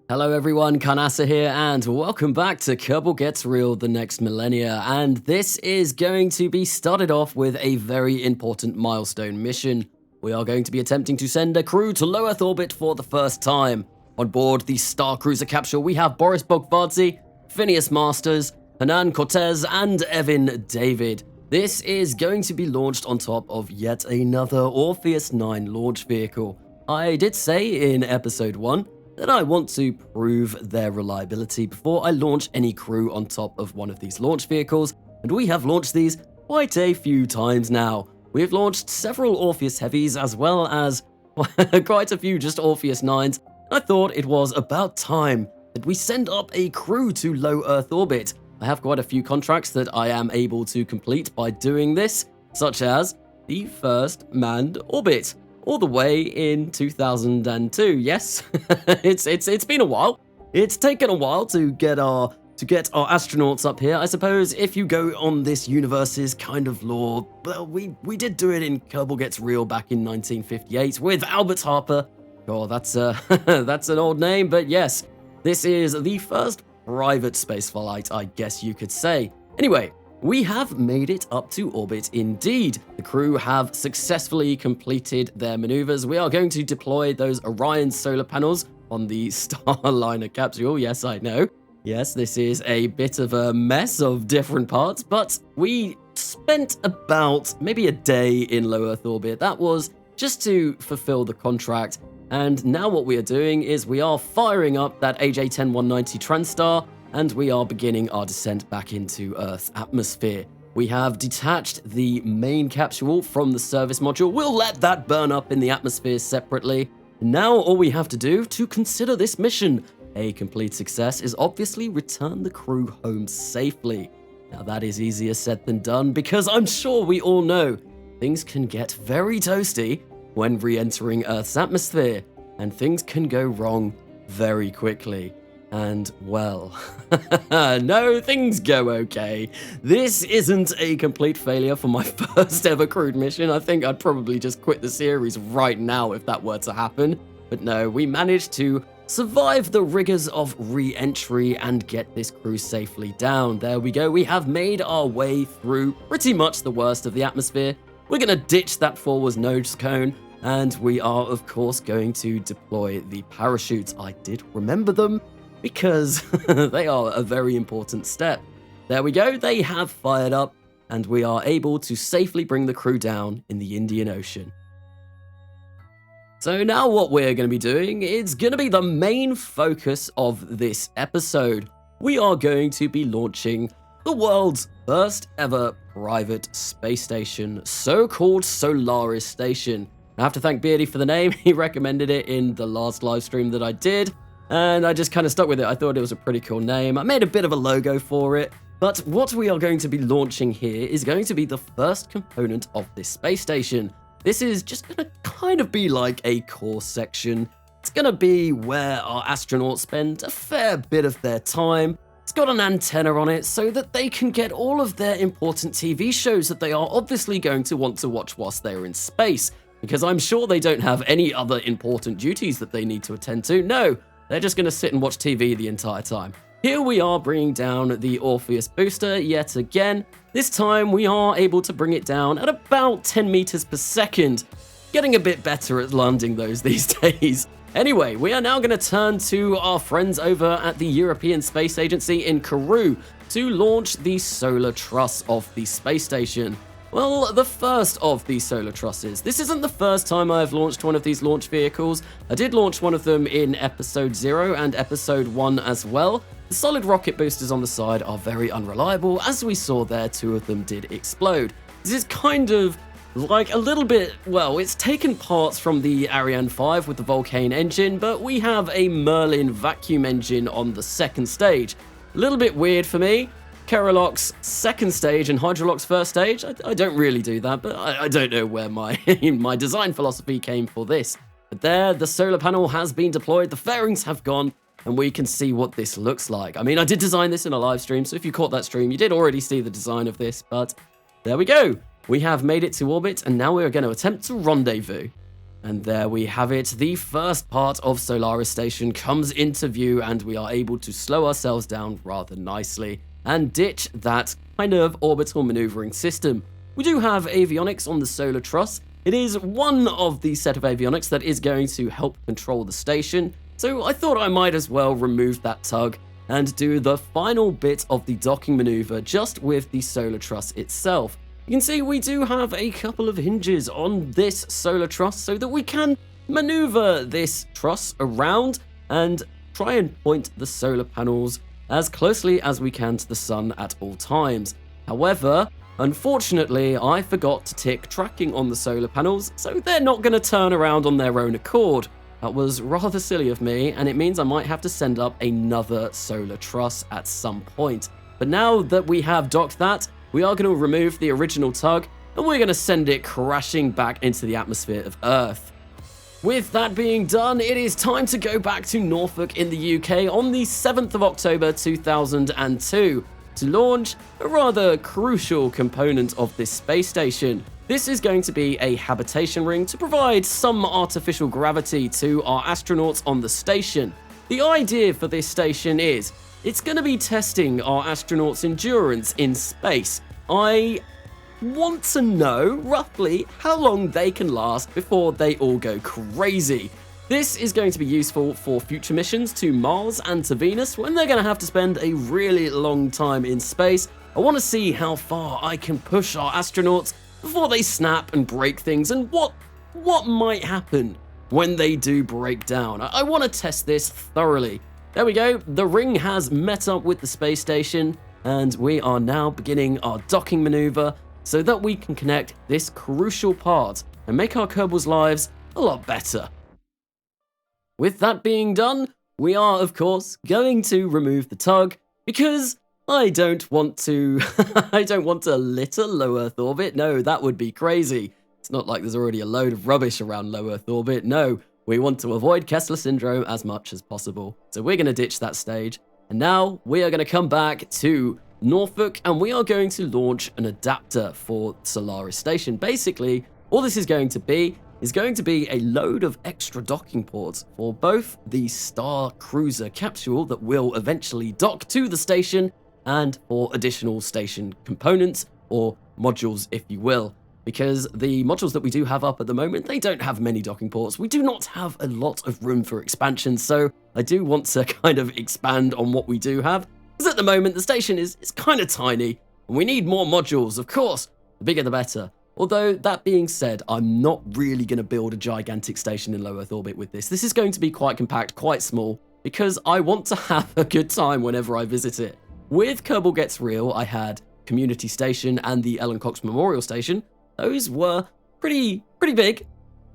Hello everyone, Kanasa here, and welcome back to Kerbal Gets Real the Next Millenia, and this is going to be started off with a very important milestone mission. We are going to be attempting to send a crew to low Earth orbit for the first time. On board the Star Cruiser capsule, we have Boris Bogvardzy, Phineas Masters, Hernan Cortez, and Evan David. This is going to be launched on top of yet another Orpheus 9 launch vehicle. I did say in episode 1 that I want to prove their reliability before I launch any crew on top of one of these launch vehicles, and we have launched these quite a few times now. We have launched several Orpheus Heavies as well as quite a few just Orpheus 9s, and I thought it was about time that we send up a crew to low Earth orbit. I have quite a few contracts that I am able to complete by doing this, such as the first manned orbit. All the way in 2002. Yes, it's been a while. It's taken a while to get our astronauts up here. I suppose if you go on this universe's kind of lore, well, we did do it in Kerbal Gets Real back in 1958 with Albert Harper. Oh, that's that's an old name, but yes, this is the first private spaceflight, I guess you could say. Anyway, we have made it up to orbit indeed. The crew have successfully completed their maneuvers. We are going to deploy those Orion solar panels on the Starliner capsule. Yes, I know. Yes, this is a bit of a mess of different parts, but we spent about maybe a day in low Earth orbit. That was just to fulfill the contract. And now what we are doing is we are firing up that AJ-10190 Transstar, and we are beginning our descent back into Earth's atmosphere. We have detached the main capsule from the service module. We'll let that burn up in the atmosphere separately. Now all we have to do to consider this mission a complete success is obviously return the crew home safely. Now that is easier said than done, because I'm sure we all know things can get very toasty when re-entering Earth's atmosphere, and things can go wrong very quickly. And, well, no, things go okay. This isn't a complete failure for my first ever crewed mission. I think I'd probably just quit the series right now if that were to happen. But no, we managed to survive the rigors of re-entry and get this crew safely down. There we go. We have made our way through pretty much the worst of the atmosphere. We're going to ditch that forward nose cone. And we are, of course, going to deploy the parachutes. I did remember them, because they are a very important step. There we go, they have fired up, and we are able to safely bring the crew down in the Indian Ocean. So now what we're going to be doing is going to be the main focus of this episode. We are going to be launching the world's first ever private space station, so-called Solaris Station. I have to thank Beardy for the name. He recommended it in the last live stream that I did, and I just kind of stuck with it. I thought it was a pretty cool name. I made a bit of a logo for it, but what we are going to be launching here is going to be the first component of this space station. This is just going to kind of be like a core section. It's going to be where our astronauts spend a fair bit of their time. It's got an antenna on it so that they can get all of their important TV shows that they are obviously going to want to watch whilst they're in space, because I'm sure they don't have any other important duties that they need to attend to. No, they're just going to sit and watch TV the entire time. Here we are bringing down the Orpheus booster yet again. This time we are able to bring it down at about 10 meters per second. Getting a bit better at landing those these days. Anyway, we are now going to turn to our friends over at the European Space Agency in Kourou to launch the solar truss of the space station. Well, the first of these solar trusses. This isn't the first time I've launched one of these launch vehicles. I did launch one of them in episode 0 and episode 1 as well. The solid rocket boosters on the side are very unreliable. As we saw there, 2 of them did explode. This is kind of like a little bit, well, it's taken parts from the Ariane 5 with the Vulcain engine, but we have a Merlin vacuum engine on the second stage. A little bit weird for me. Keralox second stage and Hydrolox first stage. I don't really do that, but I don't know where my my design philosophy came for this. But there, the solar panel has been deployed, the fairings have gone, and we can see what this looks like. I mean, I did design this in a live stream, so if you caught that stream, you did already see the design of this, but there we go. We have made it to orbit, and now we are going to attempt to rendezvous. And there we have it. The first part of Solaris Station comes into view, and we are able to slow ourselves down rather nicely and ditch that kind of orbital maneuvering system. We do have avionics on the solar truss. It is one of the set of avionics that is going to help control the station, so I thought I might as well remove that tug and do the final bit of the docking maneuver just with the solar truss itself. You can see we do have a couple of hinges on this solar truss so that we can maneuver this truss around and try and point the solar panels as closely as we can to the sun at all times. However, unfortunately, I forgot to tick tracking on the solar panels, so they're not going to turn around on their own accord. That was rather silly of me, and it means I might have to send up another solar truss at some point. But now that we have docked that, we are going to remove the original tug, and we're going to send it crashing back into the atmosphere of Earth. With that being done, it is time to go back to Norfolk in the UK on the 7th of October 2002 to launch a rather crucial component of this space station. This is going to be a habitation ring to provide some artificial gravity to our astronauts on the station. The idea for this station is it's going to be testing our astronauts' endurance in space. I want to know roughly how long they can last before they all go crazy. This is going to be useful for future missions to Mars and to Venus when they're going to have to spend a really long time in space. I want to see how far I can push our astronauts before they snap and break things, and what might happen when they do break down. I want to test this thoroughly. There we go, the ring has met up with the space station, and we are now beginning our docking maneuver so that we can connect this crucial part and make our Kerbal's lives a lot better. With that being done, we are, of course, going to remove the tug because I don't want to litter low Earth orbit. No, that would be crazy. It's not like there's already a load of rubbish around low Earth orbit. No, we want to avoid Kessler syndrome as much as possible. So we're going to ditch that stage. And now we are going to come back to Norfolk, and we are going to launch an adapter for Solaris Station. Basically, all this is going to be a load of extra docking ports for both the Star Cruiser capsule that will eventually dock to the station and for additional station components or modules, if you will. Because the modules that we do have up at the moment, they don't have many docking ports. We do not have a lot of room for expansion, so I do want to kind of expand on what we do have. Because at the moment, the station is kind of tiny, and we need more modules, of course. The bigger the better. Although, that being said, I'm not really going to build a gigantic station in low Earth orbit with this. This is going to be quite compact, quite small, because I want to have a good time whenever I visit it. With Kerbal Gets Real, I had Community Station and the Ellen Cox Memorial Station. Those were pretty big,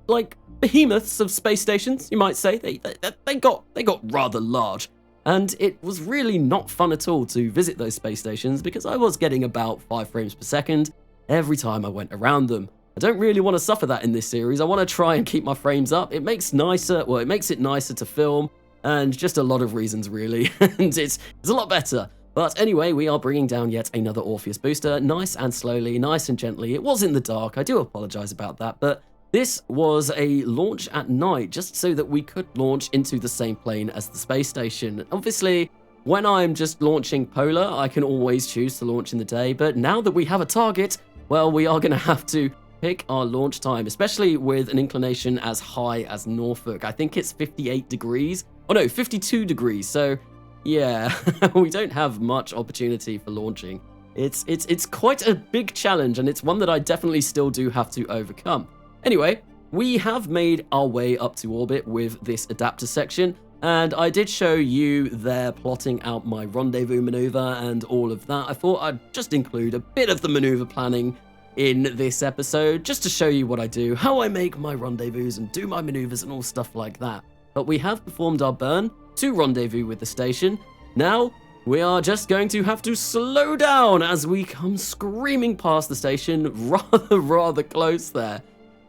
like behemoths of space stations, you might say. They got rather large. And it was really not fun at all to visit those space stations because I was getting about 5 frames per second every time I went around them. I don't really want to suffer that in this series. I want to try and keep my frames up. It makes it nicer to film, and just a lot of reasons really, and it's a lot better. But anyway, we are bringing down yet another Orpheus booster, nice and slowly, nice and gently. It was in the dark, I do apologize about that, but this was a launch at night just so that we could launch into the same plane as the space station. Obviously, when I'm just launching polar, I can always choose to launch in the day, but now that we have a target, well, we are going to have to pick our launch time, especially with an inclination as high as Norfolk. I think it's 58 degrees. Oh no, 52 degrees. So yeah, we don't have much opportunity for launching. It's quite a big challenge, and it's one that I definitely still do have to overcome. Anyway, we have made our way up to orbit with this adapter section, and I did show you there plotting out my rendezvous maneuver and all of that. I thought I'd just include a bit of the maneuver planning in this episode, just to show you what I do, how I make my rendezvous and do my maneuvers and all stuff like that. But we have performed our burn to rendezvous with the station. Now, we are just going to have to slow down as we come screaming past the station rather close there.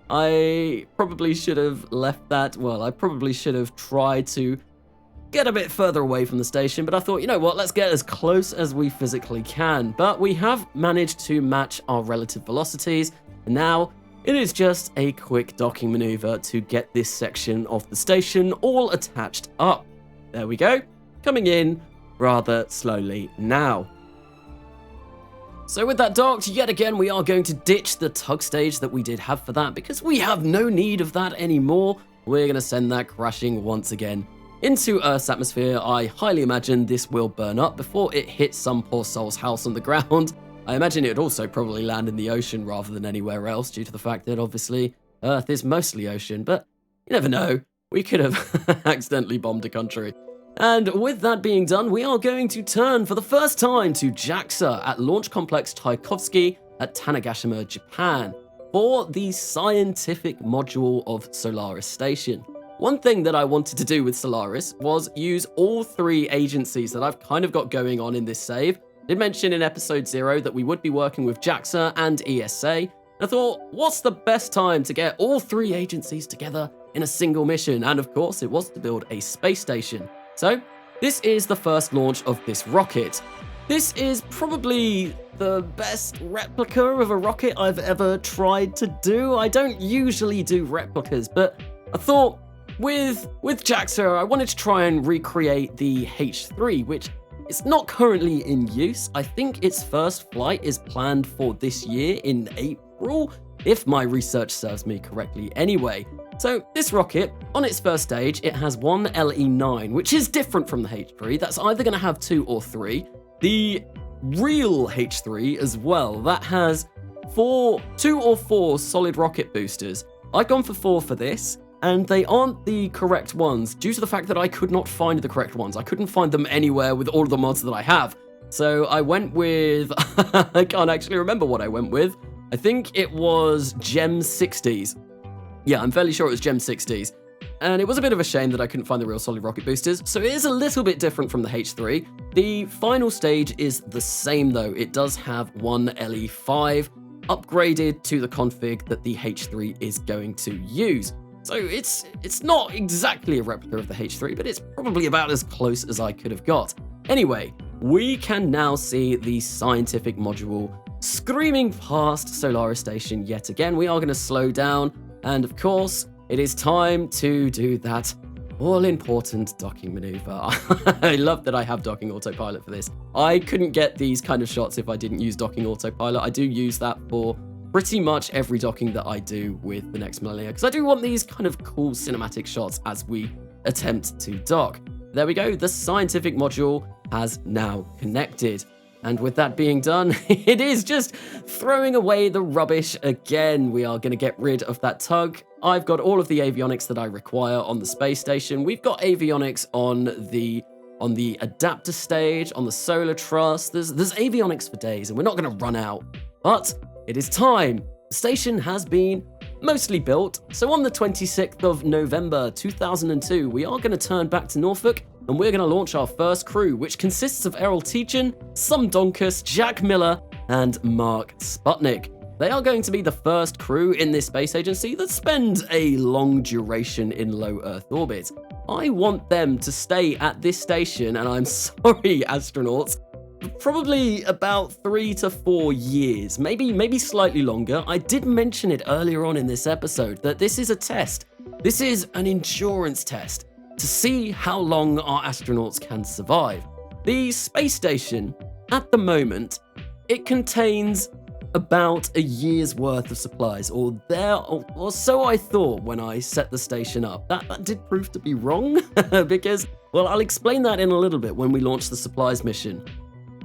I probably should have left that, well, I probably should have tried to get a bit further away from the station, but I thought, you know what, let's get as close as we physically can. But we have managed to match our relative velocities, and now it is just a quick docking maneuver to get this section of the station all attached up. There we go, coming in rather slowly now. So with that docked, yet again we are going to ditch the tug stage that we did have for that because we have no need of that anymore. We're going to send that crashing once again into Earth's atmosphere. I highly imagine this will burn up before it hits some poor soul's house on the ground. I imagine it would also probably land in the ocean rather than anywhere else due to the fact that obviously Earth is mostly ocean, but you never know. We could have accidentally bombed a country. And with that being done, we are going to turn for the first time to JAXA at Launch Complex Tchaikovsky at Tanegashima, Japan, for the scientific module of Solaris Station. One thing that I wanted to do with Solaris was use all three agencies that I've kind of got going on in this save. I did mention in episode 0 that we would be working with JAXA and ESA. I thought, what's the best time to get all three agencies together in a single mission? And of course, it was to build a space station. So, this is the first launch of this rocket. This is probably the best replica of a rocket I've ever tried to do. I don't usually do replicas, but I thought with JAXA, I wanted to try and recreate the H3, which is not currently in use. I think its first flight is planned for this year in April, if my research serves me correctly anyway. So this rocket, on its first stage, it has one LE9, which is different from the H3. That's either going to have 2 or 3. The real H3 as well, that has 2 or 4 solid rocket boosters. I've gone for 4 for this, and they aren't the correct ones due to the fact that I could not find the correct ones. I couldn't find them anywhere with all of the mods that I have. So I went with, I can't actually remember what I went with. I think it was Gem 60s. Yeah, I'm fairly sure it was Gem 60s. And it was a bit of a shame that I couldn't find the real solid rocket boosters, so it is a little bit different from the H3. The final stage is the same though. It does have one LE5 upgraded to the config that the H3 is going to use. So it's not exactly a replica of the H3, but it's probably about as close as I could have got. Anyway, we can now see the scientific module screaming past Solaris Station yet again. We are going to slow down, and of course, it is time to do that all-important docking maneuver. I love that I have docking autopilot for this. I couldn't get these kind of shots if I didn't use docking autopilot. I do use that for pretty much every docking that I do with the next Millenia, because I do want these kind of cool cinematic shots as we attempt to dock. There we go, the scientific module has now connected. And with that being done, it is just throwing away the rubbish again. We are going to get rid of that tug. I've got all of the avionics that I require on the space station. We've got avionics on the adapter stage, on the solar truss. There's avionics for days, and we're not going to run out. But it is time. The station has been mostly built. So on the 26th of November 2002, we are going to turn back to Norfolk, and we're going to launch our first crew, which consists of Errol Teachin, Sam Donkus, Jack Miller, and Mark Sputnik. They are going to be the first crew in this space agency that spend a long duration in low Earth orbit. I want them to stay at this station, and I'm sorry, astronauts, probably about 3 to 4 years, maybe slightly longer. I did mention it earlier on in this episode that this is a test. This is an endurance test to see how long our astronauts can survive. The space station, at the moment, it contains about a year's worth of supplies, or so I thought when I set the station up. That did prove to be wrong, because, well, I'll explain that in a little bit when we launch the supplies mission.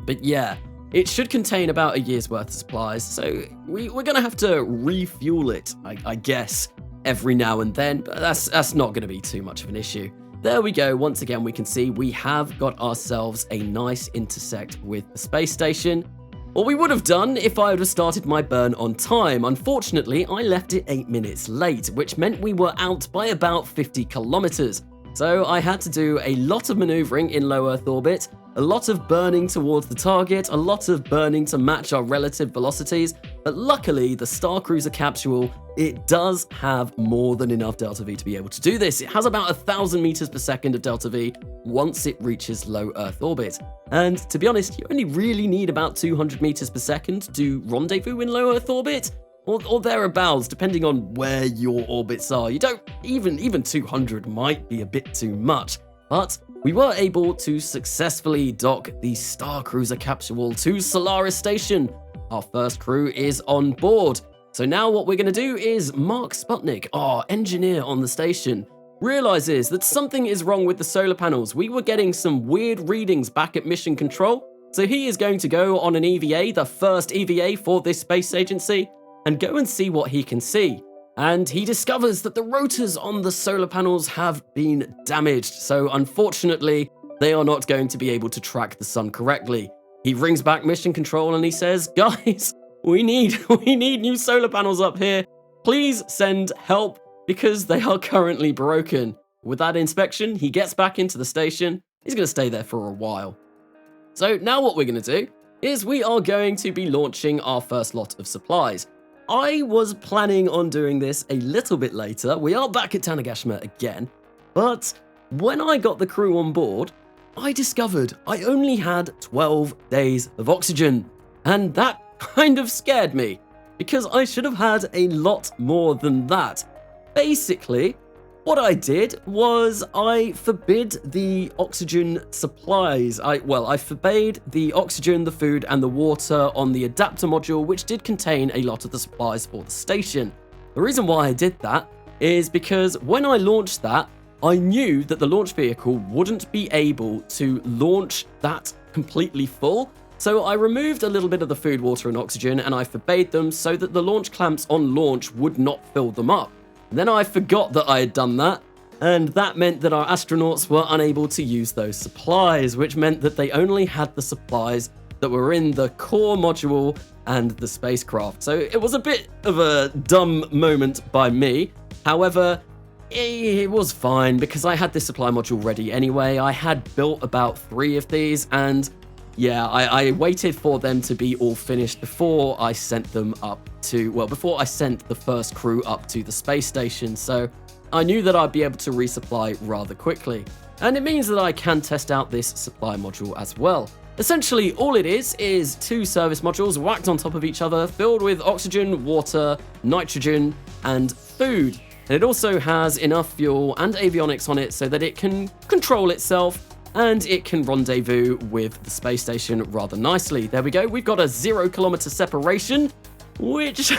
But yeah, it should contain about a year's worth of supplies, so we're gonna have to refuel it, I guess, every now and then, but that's not gonna be too much of an issue. There we go, once again we can see we have got ourselves a nice intersect with the space station. What we would have done if I would have started my burn on time. Unfortunately, I left it 8 minutes late, which meant we were out by about 50 kilometers. So I had to do a lot of maneuvering in low Earth orbit, a lot of burning towards the target, a lot of burning to match our relative velocities, but luckily the Star Cruiser capsule, it does have more than enough delta V to be able to do this. It has about 1,000 meters per second of delta V once it reaches low Earth orbit. And to be honest, you only really need about 200 meters per second to rendezvous in low Earth orbit. or thereabouts, depending on where your orbits are. You don't, even 200 might be a bit too much, but we were able to successfully dock the Star Cruiser capsule to Solaris Station. Our first crew is on board. So now what we're going to do is Mark Sputnik, our engineer on the station, realizes that something is wrong with the solar panels. We were getting some weird readings back at Mission Control. So he is going to go on an EVA, the first EVA for this space agency, and go and see what he can see. And he discovers that the rotors on the solar panels have been damaged. So unfortunately, they are not going to be able to track the sun correctly. He rings back Mission Control and he says, guys, we need new solar panels up here. Please send help because they are currently broken. With that inspection, he gets back into the station. He's going to stay there for a while. So now what we're going to do is we are going to be launching our first lot of supplies. I was planning on doing this a little bit later. We are back at Tanagashima again, but when I got the crew on board, I discovered I only had 12 days of oxygen, and that kind of scared me because I should have had a lot more than that. Basically, what I did was I forbid the oxygen supplies. I forbade the oxygen, the food, and the water on the adapter module, which did contain a lot of the supplies for the station. The reason why I did that is because when I launched that, I knew that the launch vehicle wouldn't be able to launch that completely full. So I removed a little bit of the food, water, and oxygen, and I forbade them so that the launch clamps on launch would not fill them up. Then I forgot that I had done that, and that meant that our astronauts were unable to use those supplies, which meant that they only had the supplies that were in the core module and the spacecraft. So it was a bit of a dumb moment by me. However, it was fine because I had this supply module ready anyway. I had built about 3 of these, and yeah, I waited for them to be all finished before I sent them up to, before I sent the first crew up to the space station. So I knew that I'd be able to resupply rather quickly. And it means that I can test out this supply module as well. Essentially, all it is 2 service modules whacked on top of each other, filled with oxygen, water, nitrogen, and food. And it also has enough fuel and avionics on it so that it can control itself and it can rendezvous with the space station rather nicely. There we go, we've got a 0 kilometer separation, which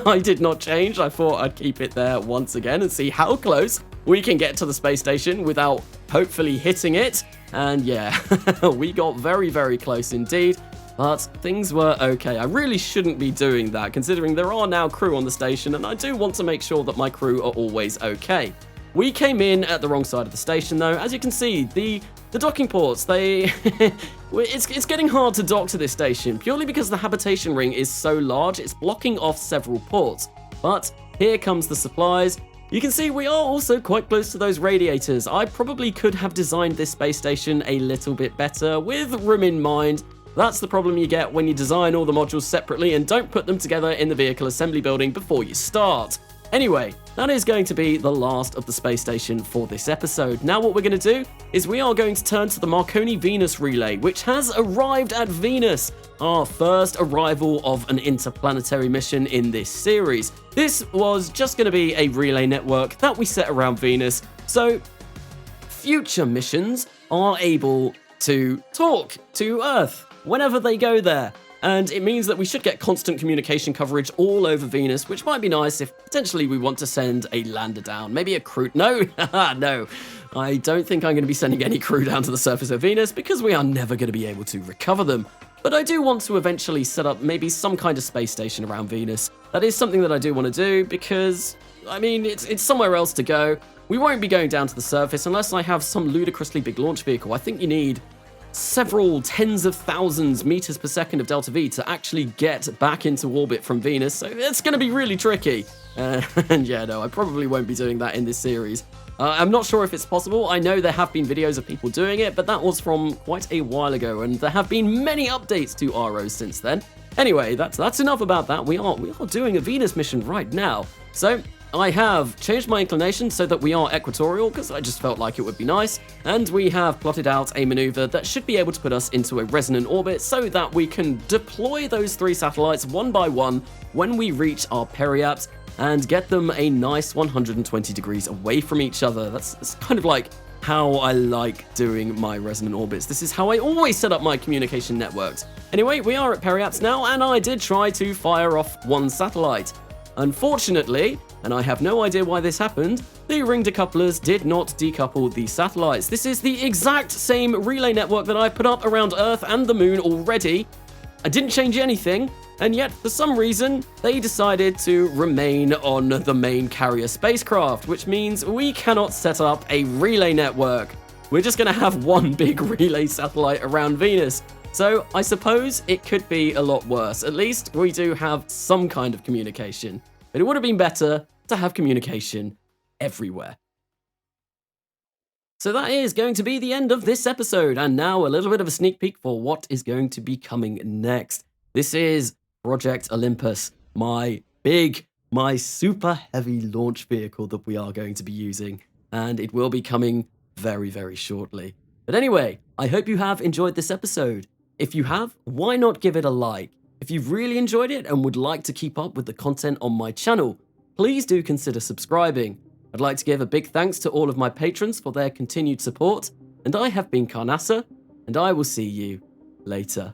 I did not change. I thought I'd keep it there once again and see how close we can get to the space station without hopefully hitting it. And yeah, we got very, very close indeed, but things were okay. I really shouldn't be doing that considering there are now crew on the station, and I do want to make sure that my crew are always okay. We came in at the wrong side of the station though. As you can see, the docking ports, it's getting hard to dock to this station purely because the habitation ring is so large, it's blocking off several ports. But here comes the supplies. You can see we are also quite close to those radiators. I probably could have designed this space station a little bit better with room in mind. That's the problem you get when you design all the modules separately and don't put them together in the vehicle assembly building before you start. Anyway, that is going to be the last of the space station for this episode. Now what we're going to do is we are going to turn to the Marconi Venus relay, which has arrived at Venus, our first arrival of an interplanetary mission in this series. This was just going to be a relay network that we set around Venus, so future missions are able to talk to Earth whenever they go there. And it means that we should get constant communication coverage all over Venus, which might be nice if potentially we want to send a lander down. Maybe a crew. No, no. I don't think I'm going to be sending any crew down to the surface of Venus because we are never going to be able to recover them. But I do want to eventually set up maybe some kind of space station around Venus. That is something that I do want to do because, I mean, it's somewhere else to go. We won't be going down to the surface unless I have some ludicrously big launch vehicle. I think you need several tens of thousands meters per second of delta V to actually get back into orbit from Venus, so it's going to be really tricky. And yeah, no, I probably won't be doing that in this series. I'm not sure if it's possible. I know there have been videos of people doing it, but that was from quite a while ago, and there have been many updates to ROs since then. Anyway, that's enough about that. We are doing a Venus mission right now. So I have changed my inclination so that we are equatorial, because I just felt like it would be nice, and we have plotted out a maneuver that should be able to put us into a resonant orbit so that we can deploy those 3 satellites one by one when we reach our periaps and get them a nice 120 degrees away from each other. That's kind of like how I like doing my resonant orbits. This is how I always set up my communication networks. Anyway, we are at periaps now, and I did try to fire off one satellite. Unfortunately, and I have no idea why this happened, the ring decouplers did not decouple the satellites. This is the exact same relay network that I've put up around Earth and the Moon already. I didn't change anything, and yet for some reason, they decided to remain on the main carrier spacecraft, which means we cannot set up a relay network. We're just going to have one big relay satellite around Venus. So I suppose it could be a lot worse. At least we do have some kind of communication. But it would have been better to have communication everywhere. So that is going to be the end of this episode, and now a little bit of a sneak peek for what is going to be coming next. This is Project Olympus, my super heavy launch vehicle that we are going to be using, and it will be coming very, very shortly. But anyway, I hope you have enjoyed this episode. If you have, why not give it a like? If you've really enjoyed it and would like to keep up with the content on my channel, please do consider subscribing. I'd like to give a big thanks to all of my patrons for their continued support, and I have been Karnasa, and I will see you later.